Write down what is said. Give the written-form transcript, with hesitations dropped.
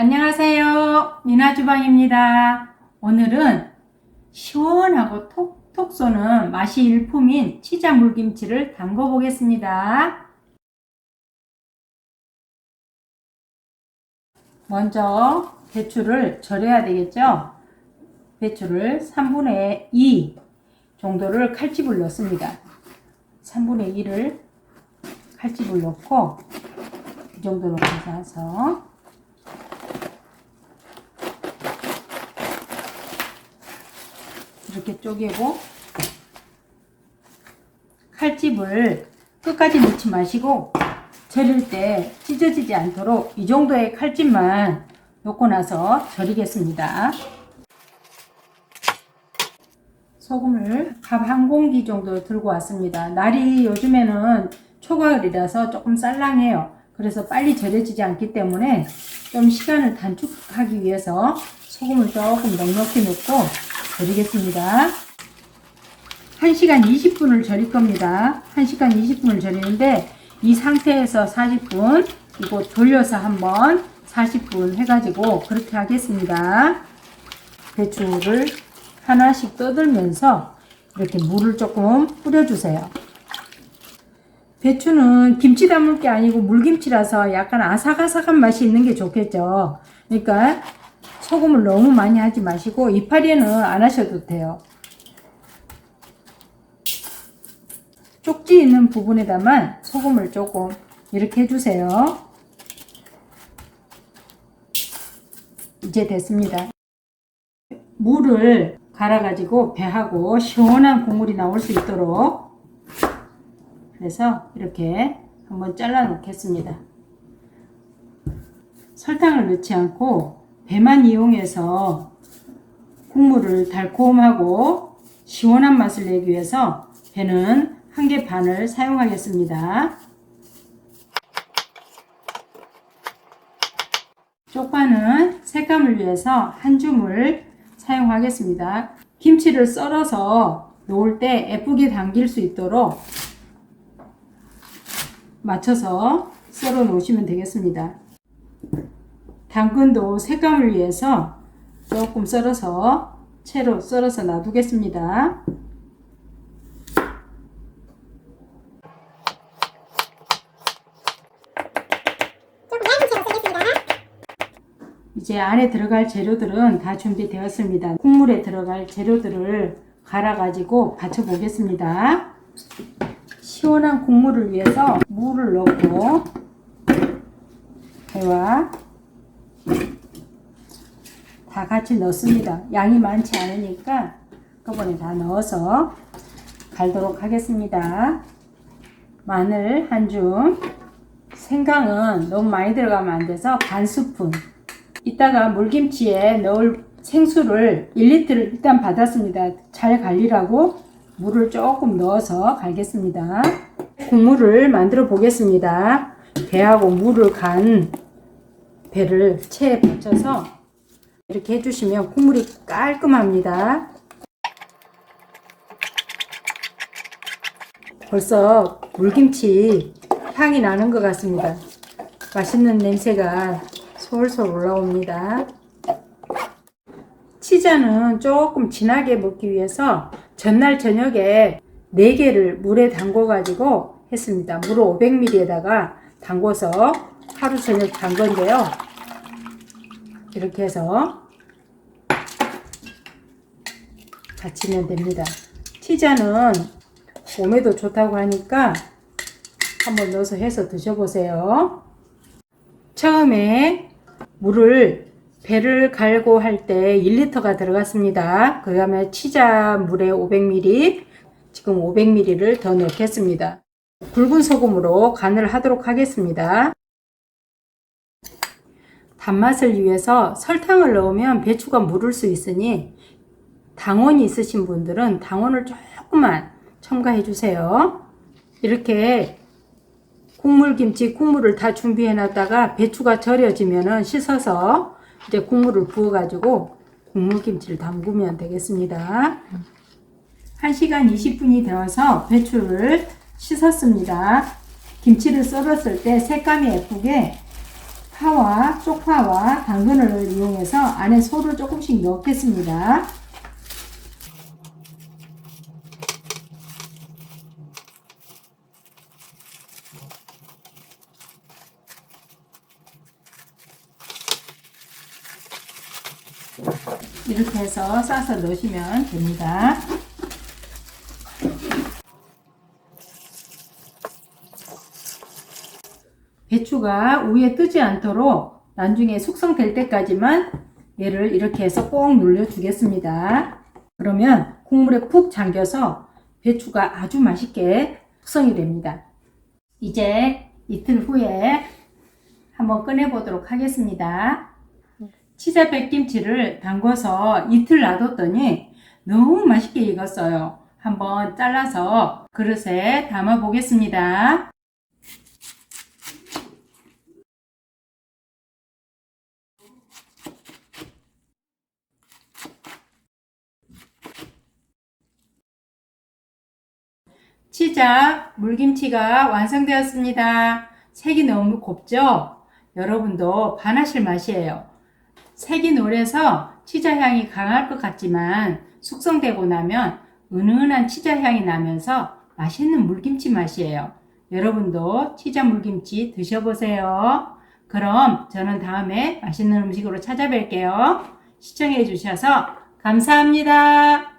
안녕하세요. 미나주방입니다. 오늘은 시원하고 톡톡 쏘는 맛이 일품인 치자 물김치를 담궈 보겠습니다. 먼저 배추를 절여야 되겠죠. 배추를 3분의 2 정도를 칼집을 넣습니다. 3분의 2를 칼집을 넣고 이 정도로 가져서 이렇게 쪼개고, 칼집을 끝까지 넣지 마시고 절일 때 찢어지지 않도록 이 정도의 칼집만 넣고 나서 절이겠습니다. 소금을 밥 한 공기 정도 들고 왔습니다. 날이 요즘에는 초가을이라서 조금 쌀랑해요. 그래서 빨리 절여지지 않기 때문에 좀 시간을 단축하기 위해서 소금을 조금 넉넉히 넣고 절이겠습니다. 1시간 20분을 절일 겁니다. 1시간 20분을 절이는데 이 상태에서 40분, 이거 돌려서 한번 40분 해가지고 그렇게 하겠습니다. 배추를 하나씩 떠들면서 이렇게 물을 조금 뿌려주세요. 배추는 김치 담을 게 아니고 물김치라서 약간 아삭아삭한 맛이 있는 게 좋겠죠. 그러니까 소금을 너무 많이 하지 마시고 이파리에는 안 하셔도 돼요. 쪽지 있는 부분에다만 소금을 조금 이렇게 해주세요. 이제 됐습니다. 물을 갈아가지고 배하고 시원한 국물이 나올 수 있도록 그래서 이렇게 한번 잘라 놓겠습니다. 설탕을 넣지 않고 배만 이용해서 국물을 달콤하고 시원한 맛을 내기 위해서 배는 1개 반을 사용하겠습니다. 쪽파는 색감을 위해서 한 줌을 사용하겠습니다. 김치를 썰어서 놓을 때 예쁘게 당길 수 있도록 맞춰서 썰어 놓으시면 되겠습니다. 당근도 색감을 위해서 조금 썰어서 채로 썰어서 놔두겠습니다. 이제 안에 들어갈 재료들은 다 준비되었습니다. 국물에 들어갈 재료들을 갈아 가지고 받쳐 보겠습니다. 시원한 국물을 위해서 물을 넣고 배와 다 같이 넣습니다. 양이 많지 않으니까 한꺼번에 다 넣어서 갈도록 하겠습니다. 마늘 한 줌, 생강은 너무 많이 들어가면 안 돼서 반 스푼. 이따가 물김치에 넣을 생수를 1리터를 일단 받았습니다. 잘 갈리라고 물을 조금 넣어서 갈겠습니다. 국물을 만들어 보겠습니다. 배하고 물을 간 배를 체에 받쳐서 이렇게 해주시면 국물이 깔끔합니다. 벌써 물김치 향이 나는 것 같습니다. 맛있는 냄새가 솔솔 올라옵니다. 치자는 조금 진하게 먹기 위해서 전날 저녁에 4개를 물에 담궈 가지고 했습니다. 물을 500ml에다가 담궈서 하루 저녁 담건데요. 이렇게 해서 받치면 됩니다. 치자는 몸에도 좋다고 하니까 한번 넣어서 해서 드셔보세요. 처음에 물을 배를 갈고 할 때 1리터가 들어갔습니다. 그 다음에 치자 물에 500ml, 지금 500ml를 더 넣겠습니다. 굵은 소금으로 간을 하도록 하겠습니다. 단맛을 위해서 설탕을 넣으면 배추가 무를 수 있으니 당원이 있으신 분들은 당원을 조금만 첨가해 주세요. 이렇게 국물김치 국물을 다 준비해 놨다가 배추가 절여지면은 씻어서 이제 국물을 부어 가지고 국물김치를 담그면 되겠습니다. 1시간 20분이 되어서 배추를 씻었습니다. 김치를 썰었을 때 색감이 예쁘게 파와 쪽파와 당근을 이용해서 안에 소를 조금씩 넣겠습니다. 이렇게 해서 싸서 넣으시면 됩니다. 배추가 위에 뜨지 않도록 나중에 숙성될 때까지만 얘를 이렇게 해서 꼭 눌러 주겠습니다. 그러면 국물에 푹 잠겨서 배추가 아주 맛있게 숙성이 됩니다. 이제 이틀 후에 한번 꺼내 보도록 하겠습니다. 치자 백김치를 담궈서 이틀 놔뒀더니 너무 맛있게 익었어요. 한번 잘라서 그릇에 담아 보겠습니다. 치자 물김치가 완성되었습니다. 색이 너무 곱죠? 여러분도 반하실 맛이에요. 색이 노래서 치자 향이 강할 것 같지만 숙성되고 나면 은은한 치자 향이 나면서 맛있는 물김치 맛이에요. 여러분도 치자 물김치 드셔보세요. 그럼 저는 다음에 맛있는 음식으로 찾아뵐게요. 시청해 주셔서 감사합니다.